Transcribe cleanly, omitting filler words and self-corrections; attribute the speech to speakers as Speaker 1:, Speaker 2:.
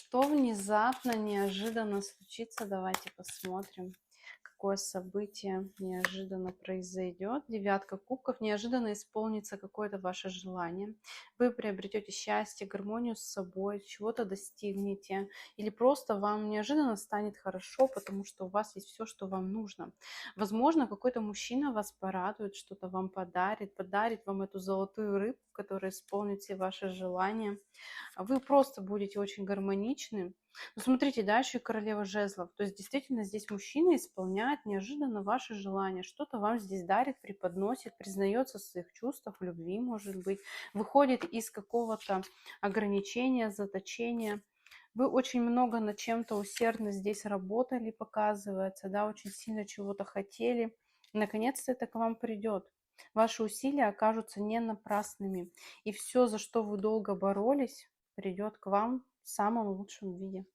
Speaker 1: Что внезапно, неожиданно случится? Давайте посмотрим, какое событие неожиданно произойдет. Девятка кубков. Неожиданно исполнится какое-то ваше желание. Вы приобретете счастье, гармонию с собой, чего-то достигнете. Или просто вам неожиданно станет хорошо, потому что у вас есть все, что вам нужно. Возможно, какой-то мужчина вас порадует, что-то вам подарит вам эту золотую рыбку, которая исполнит все ваши желания. Вы просто будете очень гармоничны. Но смотрите, да, еще и королева жезлов. То есть действительно здесь мужчина исполняет неожиданно ваши желания, что-то вам здесь дарит, преподносит, признается в своих чувствах, в любви, может быть, выходит из какого-то ограничения, заточения. Вы очень много над чем-то усердно здесь работали, показывается, да, очень сильно чего-то хотели. Наконец-то это к вам придет. Ваши усилия окажутся не напрасными. И все, за что вы долго боролись, придет к вам в самом лучшем виде.